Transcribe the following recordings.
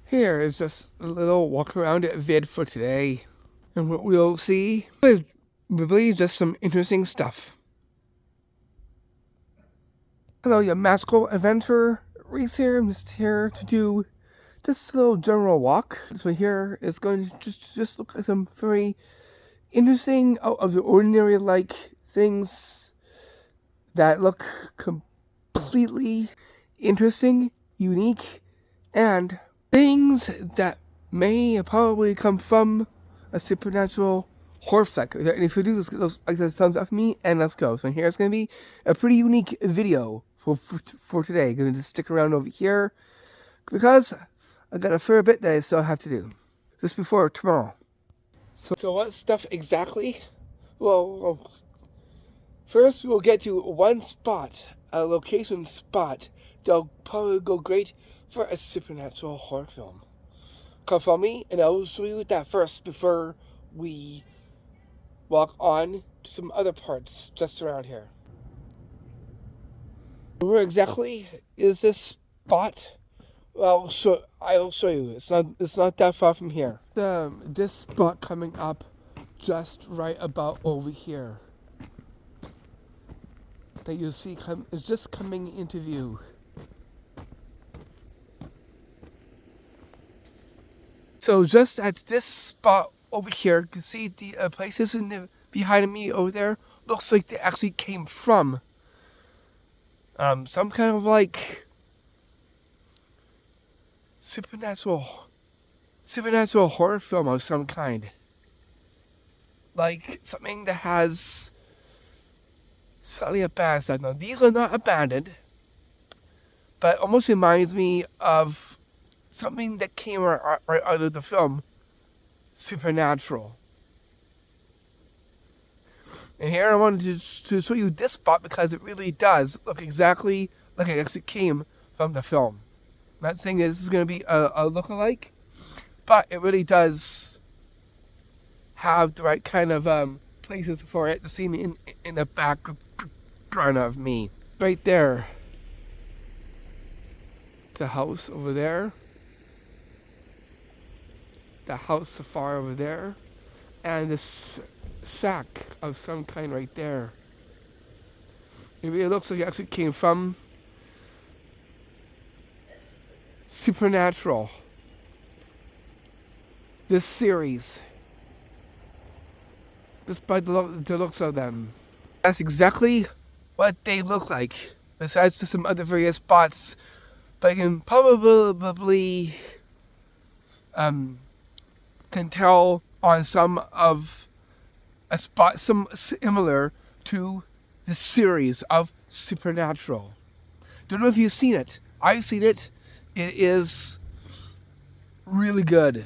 Here is just a little walk around vid for today. And what we'll see is really just some interesting stuff. Hello, you magical adventure. Reese here. I'm just here to do this little general walk. So here is going to just look at some very interesting, out of the ordinary like things that look completely interesting, unique, and things that may probably come from a supernatural horror flick. And if you do those like this, thumbs up for me, and let's go. So here's going to be a pretty unique video for today. Going to just stick around over here because I got a fair bit that I still have to do just before tomorrow. So what stuff exactly? Well, first we'll get to one spot, a location spot that'll probably go great for a supernatural horror film. Come follow me, and I'll show you that first before we walk on to some other parts just around here. Where exactly is this spot? Well, I'll show you. It's not that far from here. This spot coming up just right about over here that you see is just coming into view. So just at this spot over here, you can see the places behind me over there. Looks like they actually came from some kind of like supernatural horror film of some kind. Like something that has slightly abandoned. Now these are not abandoned, but it almost reminds me of something that came right out of the film Supernatural. And here I wanted to show you this spot because it really does look exactly like it actually came from the film. I'm not saying this is going to be a look-alike, but it really does have the right kind of places for it to see me in the background of me. Right there. The house over there. The house so far over there. And this shack of some kind right there. It really looks like it actually came from Supernatural. This series. Just by the looks of them. That's exactly what they look like. Besides to some other various spots. But you can probably can tell on some of a spot similar to the series of Supernatural. Don't know if you've seen it. I've seen it. It is really good.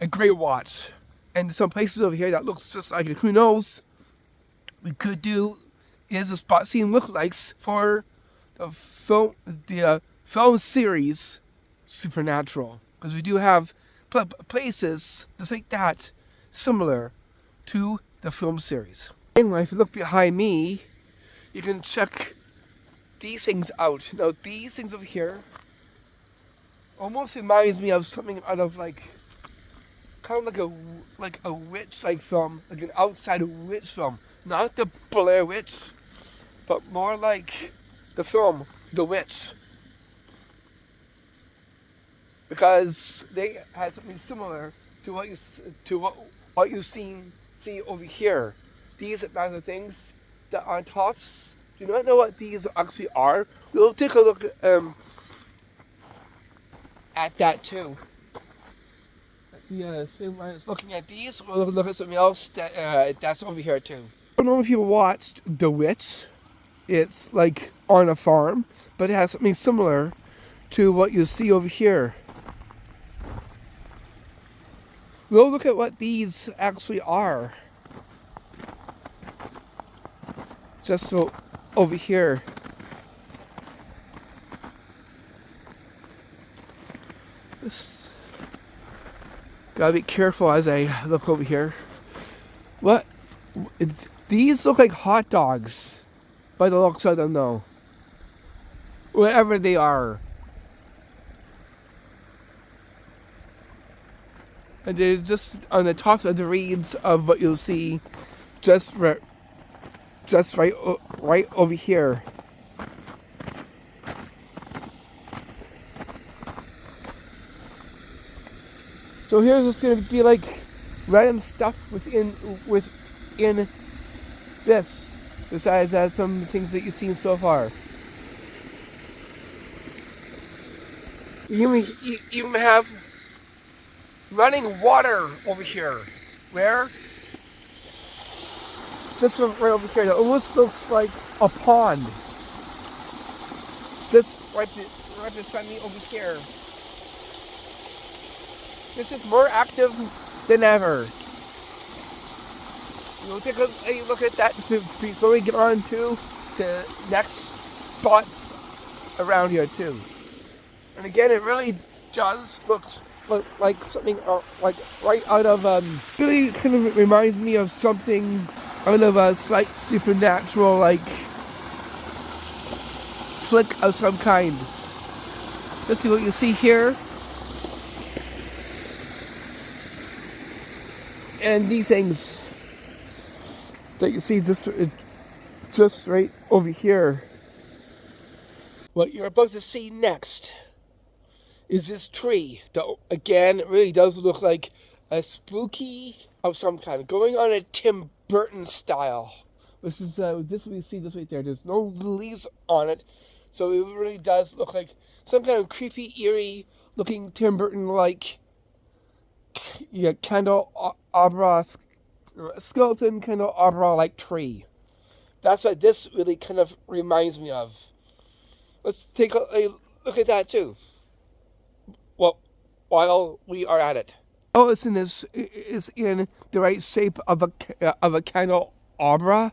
A great watch. And some places over here that looks just like it. Who knows? We could do is a spot scene lookalikes for the film series Supernatural. Because we do have places just like that similar to the film series. Anyway, if you look behind me, you can check these things out. Now, these things over here almost reminds me of something out of like, kind of like a witch-like film, like an outside witch film. Not the Blair Witch, but more like the film The Witch. Because they had something similar to what you see over here. These kinds of things that are on tops. Do you not know what these actually are? We'll take a look at that too. Yeah, same way as looking at these, we'll look at something else that's over here too. I don't know if you watched The Witch. It's like on a farm, but it has something similar to what you see over here. We'll look at what these actually are. Just so over here. Just gotta be careful as I look over here. What? These look like hot dogs by the looks of them though. Whatever they are. And it's just on the top of the reeds of what you'll see just right over here. So here's just gonna be like random stuff within this, besides some things that you've seen so far. You even have running water over here. Where? Just right over here. It almost looks like a pond. Just right beside me over here. This is more active than ever. We'll take a look at that before we get on to the next spots around here too. And again, it really does look like something like right out of really kind of reminds me of something out of a slight supernatural like flick of some kind. Let's see what you see here. And these things that you see just right over here. What you're about to see next is this tree that, again, it really does look like a spooky of some kind, going on a Tim Burton style. This is this we see this right there. There's no leaves on it, so it really does look like some kind of creepy, eerie looking Tim Burton like candelabra, skeleton candelabra like tree. That's what this really kind of reminds me of. Let's take a look at that too. Well, while we are at it. Oh, listen, this is in the right shape of a candelabra.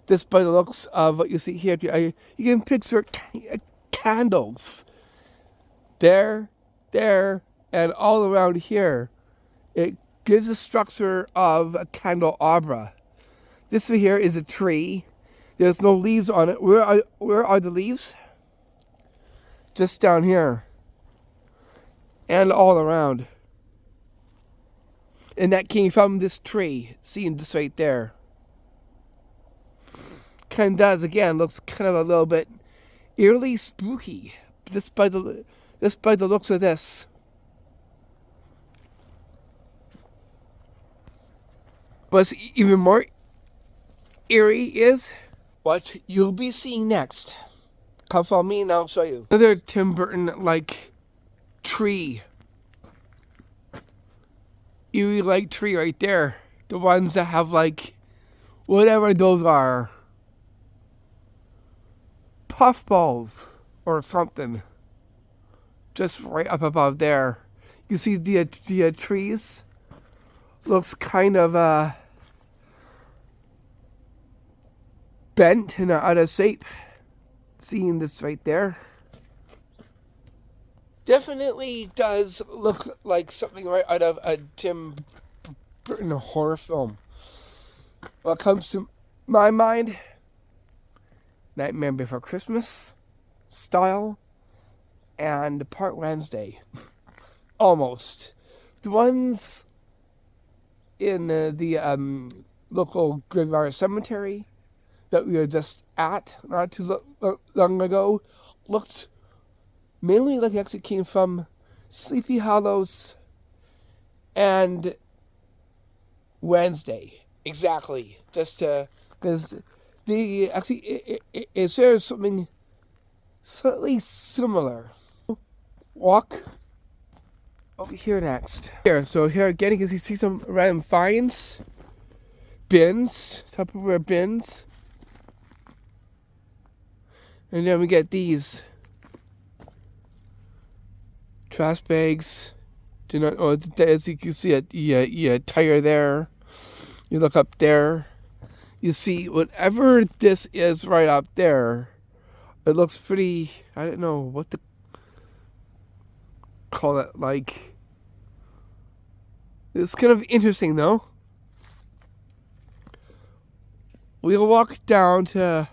Just by the looks of what you see here, you can picture candles there, and all around here. It gives the structure of a candelabra. This one here is a tree. There's no leaves on it. Where are the leaves? Just down here. And all around. And that came from this tree. Seeing this right there. Kind of does, again, looks kind of a little bit eerily spooky. Just by the looks of this. What's even more eerie is what you'll be seeing next. Come follow me and I'll show you. Another Tim Burton like tree. Eerie like tree right there. The ones that have like whatever those are. Puffballs or something. Just right up above there. You see the trees? Looks kind of bent and out of shape. Seeing this right there. Definitely does look like something right out of a Tim Burton horror film. What comes to my mind? Nightmare Before Christmas style and Part Wednesday. Almost. The ones in the local graveyard cemetery that we were just at not too long ago looked mainly like it actually came from Sleepy Hollows and Wednesday. Exactly. Just because they actually it shares something slightly similar. Walk over here next. So here again you can see some random finds. Bins, Tupperware bins. And then we get these trash bags. Do not know what that is. You can see a tire there. You look up there. You see whatever this is right up there. It looks pretty, I don't know what to call it like. It's kind of interesting though. We'll walk down to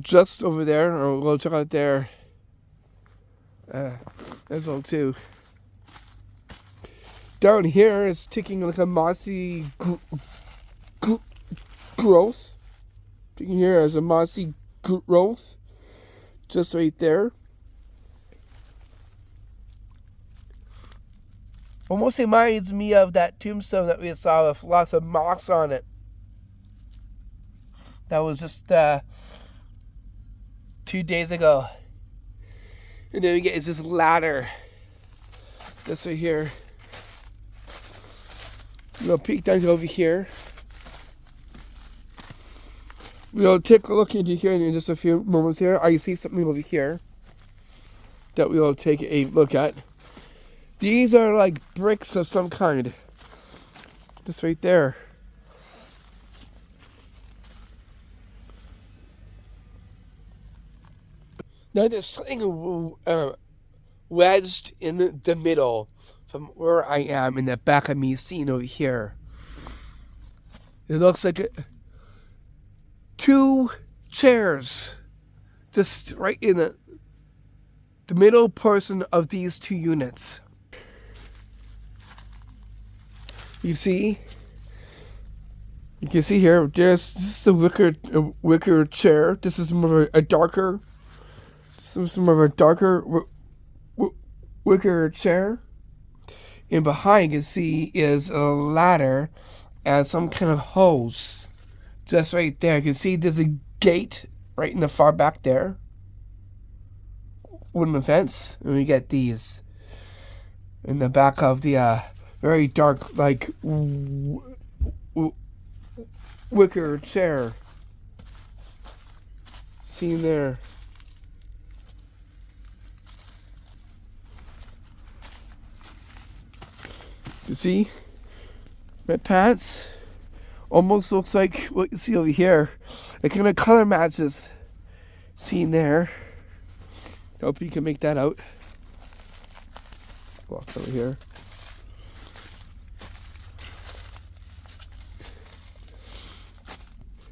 just over there, or we'll check out there as well too. Down here it's taking like a mossy growth. Taking here as a mossy growth. Just right there. Almost reminds me of that tombstone that we saw with lots of moss on it. That was just 2 days ago. And then we get is this ladder. This right here. We'll peek down over here. We'll take a look into here in just a few moments here. I see something over here that we'll take a look at. These are like bricks of some kind. Just right there. Now there's something wedged in the middle from where I am in the back of me seen over here. It looks like 2 chairs just right in the middle portion of these 2 units. You can see here, this is a wicker chair. This is more of a darker, wicker chair. And behind you can see is a ladder and some kind of hose. Just right there. You can see there's a gate right in the far back there. Wooden fence. And we get these in the back of the very dark, like, wicker chair. Seen there. You see? My pants almost looks like what you see over here. It kind of color matches. Seen there. Hope you can make that out. Walk over here.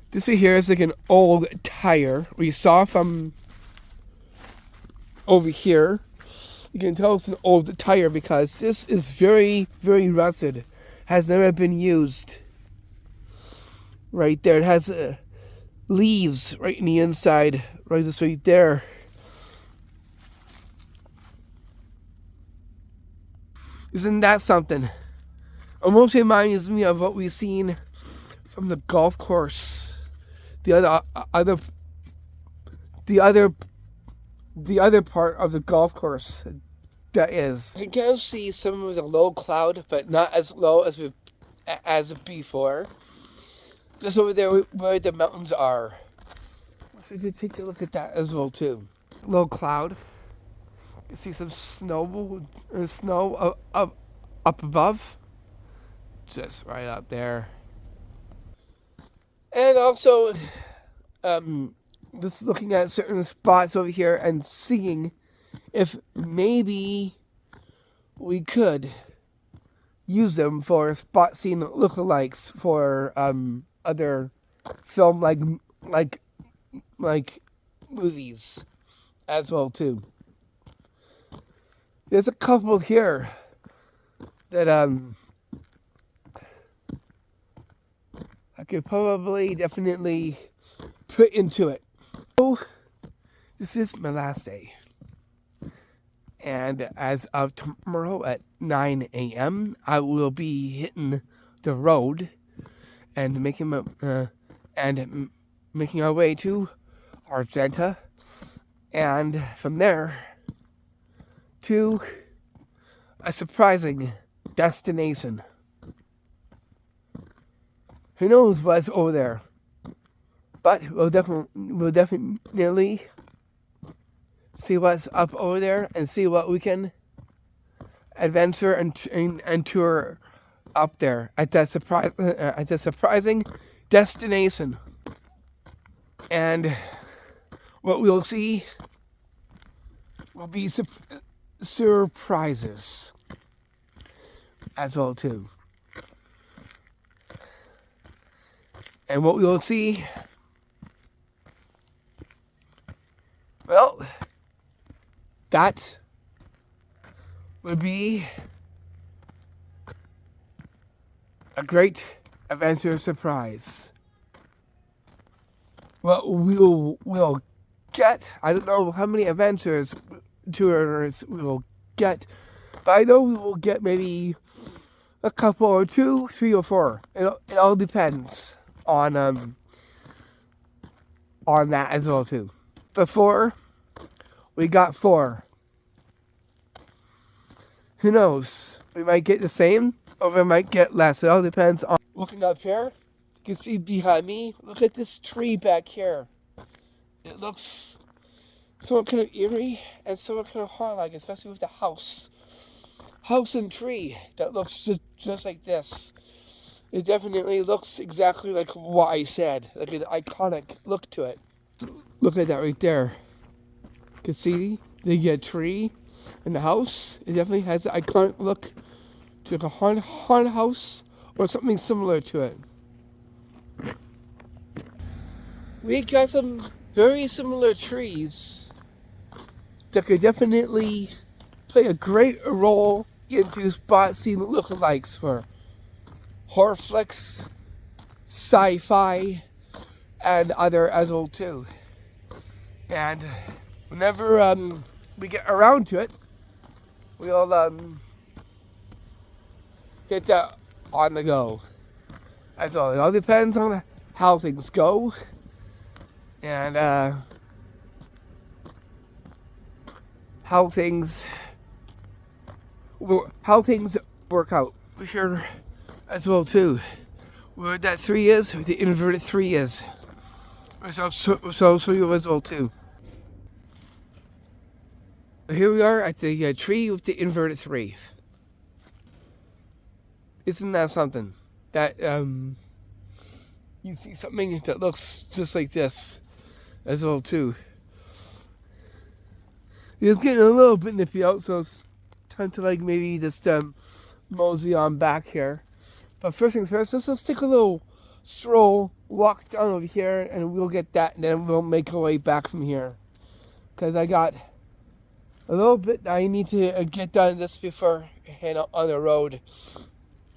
This right here is like an old tire we saw from over here. You can tell it's an old tire because this is very, very rusted. Has never been used. Right there, it has leaves right in the inside. Right, this right there. Isn't that something? Almost reminds me of what we've seen from the golf course. The other part of the golf course, that is. You can kind of see some of the low cloud, but not as low as before. Just over there where the mountains are. So you take a look at that as well too. Low cloud. You see some snow up above. Just right up there. And also, just looking at certain spots over here and seeing if maybe we could use them for spot scene lookalikes for other film like movies as well too. There's a couple here that I could probably definitely put into it. So this is my last day. And as of tomorrow at 9 a.m., I will be hitting the road and making our way to Argenta, and from there to a surprising destination. Who knows what's over there? But we'll definitely see what's up over there and see what we can adventure and tour up there at that surprising destination. And what we'll see will be surprises as well too. And what we will see, well, that would be a great adventure surprise. What we'll get, I don't know how many adventures tours we will get, but I know we will get maybe a couple or two, 3 or 4. It all depends on that as well too. Before we got 4. Who knows? We might get the same, or we might get less. It all depends on. Looking up here, you can see behind me. Look at this tree back here. It looks somewhat kind of eerie and somewhat kind of haunted-like, especially with the house and tree that looks just like this. It definitely looks exactly like what I said, like an iconic look to it. Look at that right there. You can see the tree and the house. It definitely has an iconic look to like a haunted house or something similar to it. We got some very similar trees that could definitely play a great role into spot scene lookalikes for horror flicks, sci-fi, and other as well too. And whenever we get around to it, we'll get that on the go. That's all. It all depends on how things go and how things work out. We're here as well too. Where that 3 is, where the inverted 3 is. So you as well too. Here we are at the tree with the inverted 3. Isn't that something? That you see something that looks just like this as well too. It's getting a little bit nippy out, so it's time to like maybe just mosey on back here. But first things first, let's take a little stroll, walk down over here, and we'll get that, and then we'll make our way back from here. Because I got a little bit that I need to get done just before I head out on the road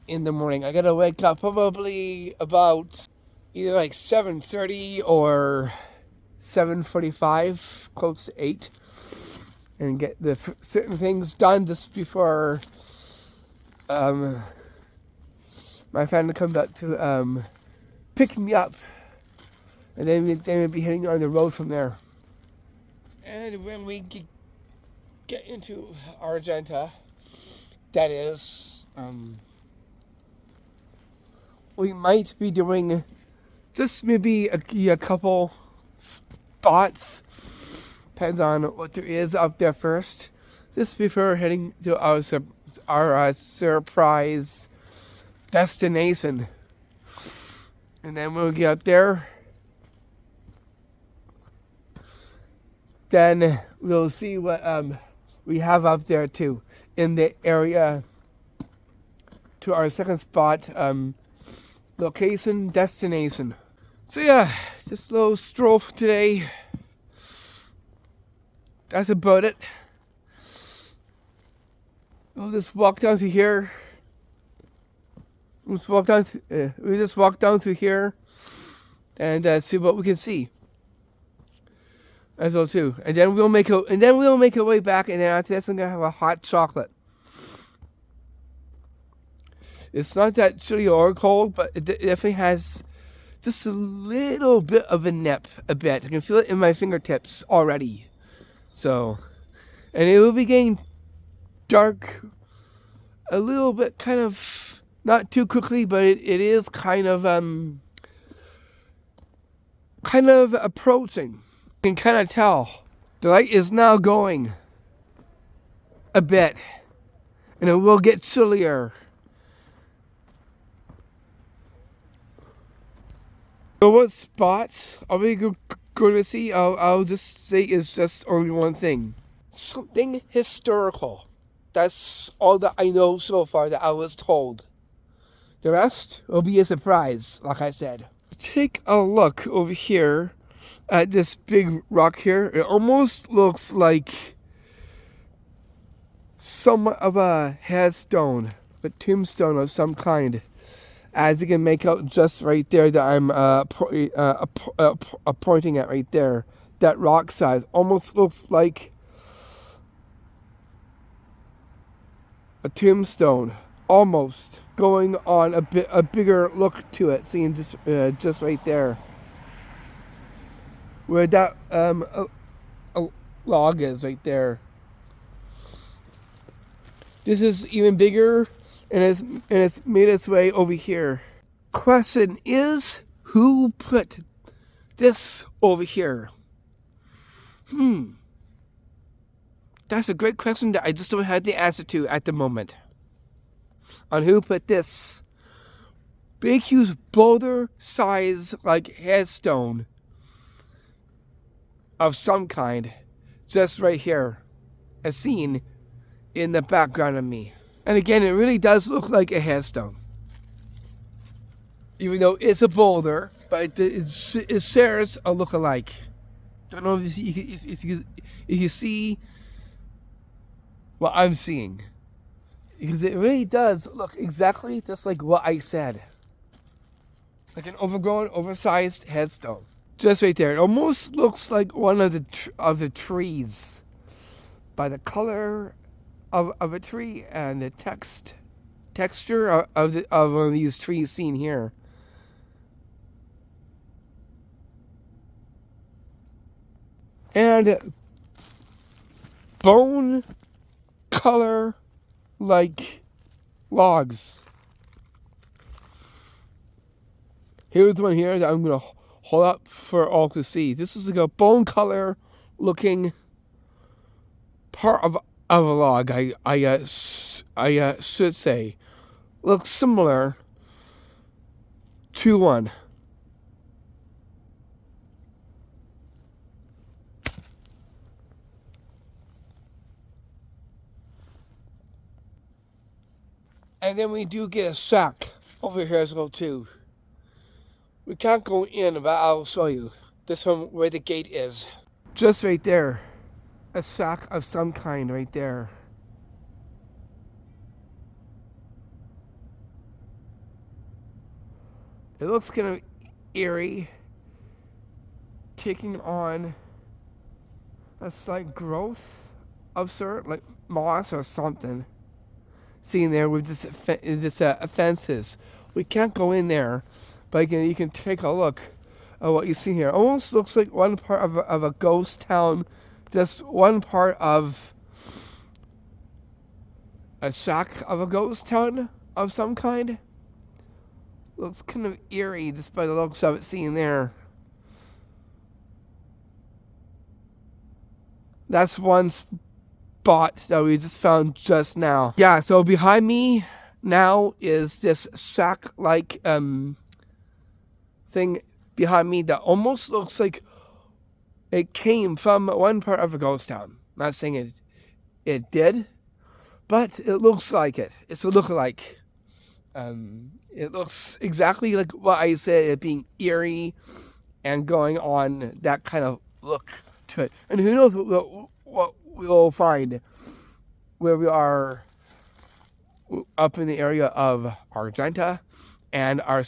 in the morning. I gotta wake up probably about either like 7:30 or 7:45, close to 8, and get the certain things done just before my family comes up to pick me up, and then we'll be heading on the road from there. And when we get into Argenta, that is, we might be doing just maybe a couple spots, depends on what there is up there first, just before heading to our surprise destination. And then we'll get up there, then we'll see what we have up there too in the area to our second spot location destination. So yeah, just a little stroll for today. That's about it. We'll just walk down through here. We just walk down through here and see what we can see. As well too, and then we'll make our way back, and then after this, I'm gonna have a hot chocolate. It's not that chilly or cold, but it definitely has just a little bit of a nip, a bit. I can feel it in my fingertips already. So, and it will be getting dark a little bit, kind of not too quickly, but it is kind of approaching. You can kind of tell the light is now going a bit, and it will get chillier. So what spots are we going to see? I'll just say it's just only one thing. Something historical. That's all that I know so far that I was told. The rest will be a surprise, like I said. Take a look over here at this big rock here. It almost looks like somewhat of a headstone, a tombstone of some kind. as you can make out just right there that I'm pointing at right there. That rock size almost looks like a tombstone, almost going on a bigger look to it. Seeing just right there, where that a log is right there. This is even bigger, and it's made its way over here. Question is, who put this over here? That's a great question that I just don't have the answer to at the moment. On who put this big, huge boulder size like headstone of some kind just right here, as seen in the background of me. And again, it really does look like a headstone. Even though it's a boulder, but it shares a look-alike. Don't know if you see what I'm seeing. Because it really does look exactly just like what I said. Like an overgrown, oversized headstone. Just right there. It almost looks like one of the trees. By the color of a tree and the texture of one of these trees seen here. And bone color like logs. Here's one here that I'm going to hold up for all to see. This is like a bone color looking part of a log, I should say. Looks similar to one. And then we do get a shack over here as well too. We can't go in, but I'll show you. This one where the gate is. Just right there. A shack of some kind right there. It looks kind of eerie. Taking on a slight growth of sort, like moss or something. Seeing there with this fences. We can't go in there, but again, you can take a look at what you see here. Almost looks like one part of a ghost town, just one part of a shack of a ghost town of some kind. Looks kind of eerie just by the looks of it seen there. That's one spot that we just found just now. Yeah, so behind me now is this shack-like thing behind me that almost looks like it came from one part of a ghost town. Not saying it did, but it looks like it. It's a lookalike. It looks exactly like what I said, it being eerie and going on that kind of look to it. And who knows what we'll find where we are up in the area of Argenta and our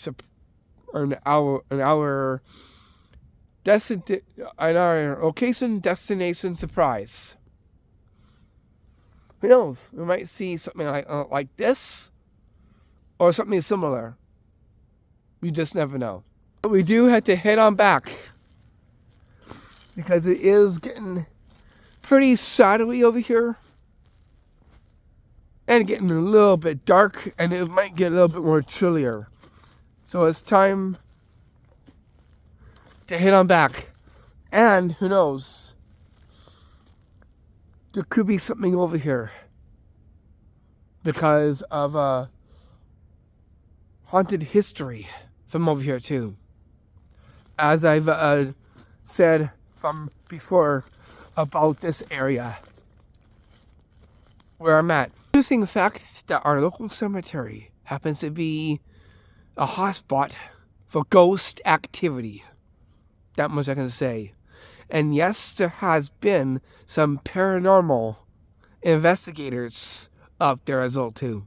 location destination surprise. Who knows? We might see something like this or something similar. You just never know. But we do have to head on back because it is getting pretty shadowy over here and getting a little bit dark, and it might get a little bit more chillier. So it's time to head on back. And who knows? There could be something over here because of haunted history from over here too. As I've said from before about this area where I'm at. Interesting fact that our local cemetery happens to be a hotspot for ghost activity. That much I can say. And yes, there has been some paranormal investigators up there as well too.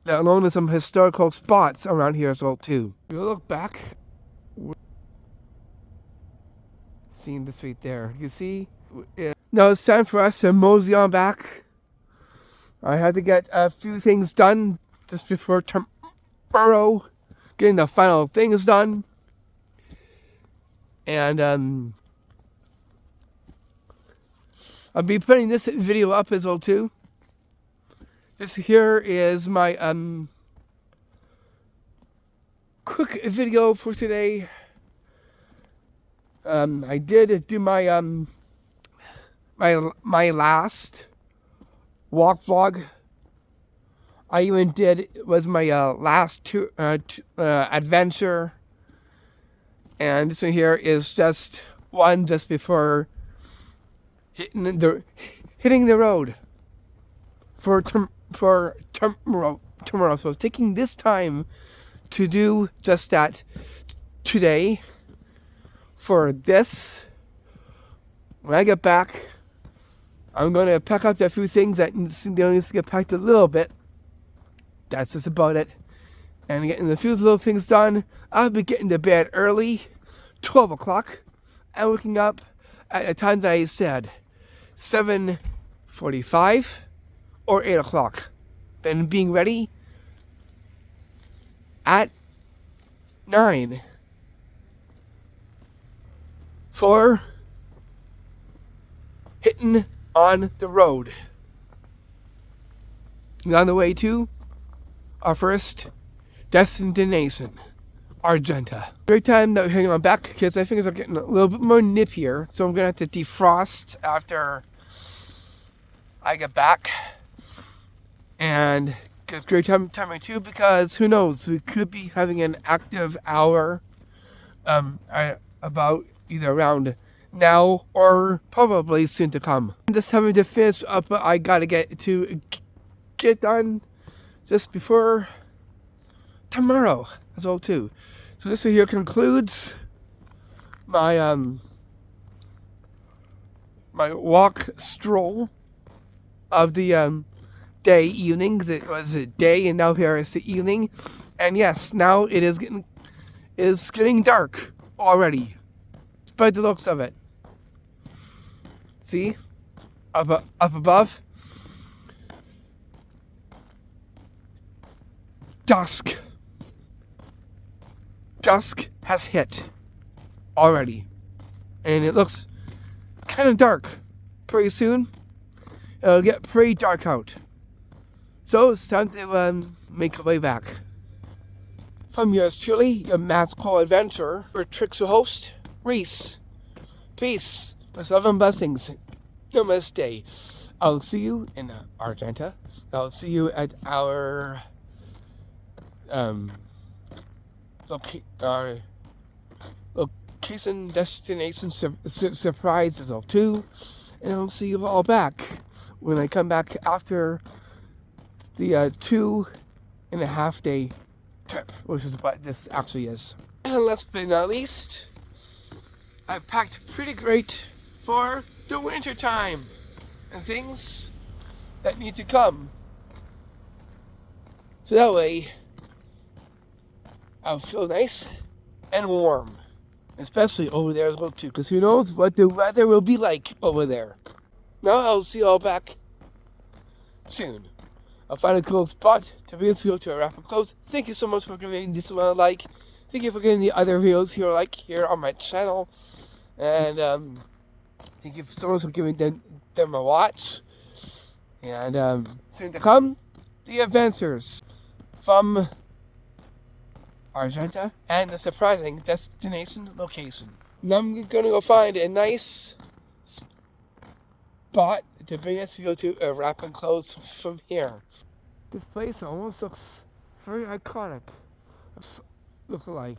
along with some historical spots around here as well too. If you look back, seeing this right there, you see? Now it's time for us to mosey on back. I had to get a few things done just before tomorrow, getting the final things done. And I'll be putting this video up as well too. This here is my quick video for today. I did do my my last walk vlog. I even was my last adventure, and this one here is just one just before hitting the road for tomorrow. So taking this time to do just that today. For this, when I get back, I'm going to pack up a few things that need to get packed a little bit. That's just about it. And getting a few little things done. I'll be getting to bed early, 12 o'clock, and waking up at the time that I said, 7:45 or 8 o'clock. Then being ready at 9 for hitting on the road. We're on the way to our first destination, Argenta. Great time that we're hanging on back because my fingers are getting a little bit more nippier, so I'm gonna have to defrost after I get back. And it's great timing too, because who knows, we could be having an active hour about either around now or probably soon to come. I'm just having to finish up what I gotta get done just before tomorrow as well too. So this here concludes my my walk stroll of the evening, because it was a day and now here is the evening. And yes, now it is getting dark already, by the looks of it. See? Up above. Dusk. Dusk has hit already. And it looks kind of dark. Pretty soon, it'll get pretty dark out. So it's time to make our way back. From yours truly, your magical adventurer, or Tricks host, Reese. Peace. With love and blessings. Namaste. I'll see you in Argenta. I'll see you at our location, destination, surprises all too. And I'll see you all back when I come back after the 2.5 day trip, which is what this actually is. And last but not least, I packed pretty great for the winter time and things that need to come. So that way, I'll feel nice and warm. Especially over there as well too, because who knows what the weather will be like over there. Now I'll see you all back soon. I'll find a cool spot to bring this video to a wrap and close. Thank you so much for giving this one a like. Thank you for getting the other videos here on my channel. And thank you so much for giving them a watch. And soon to come, the adventures from Argenta and the surprising destination location. Now I'm gonna go find a nice spot to bring this video to a wrap and close from here. This place almost looks very iconic. Look like.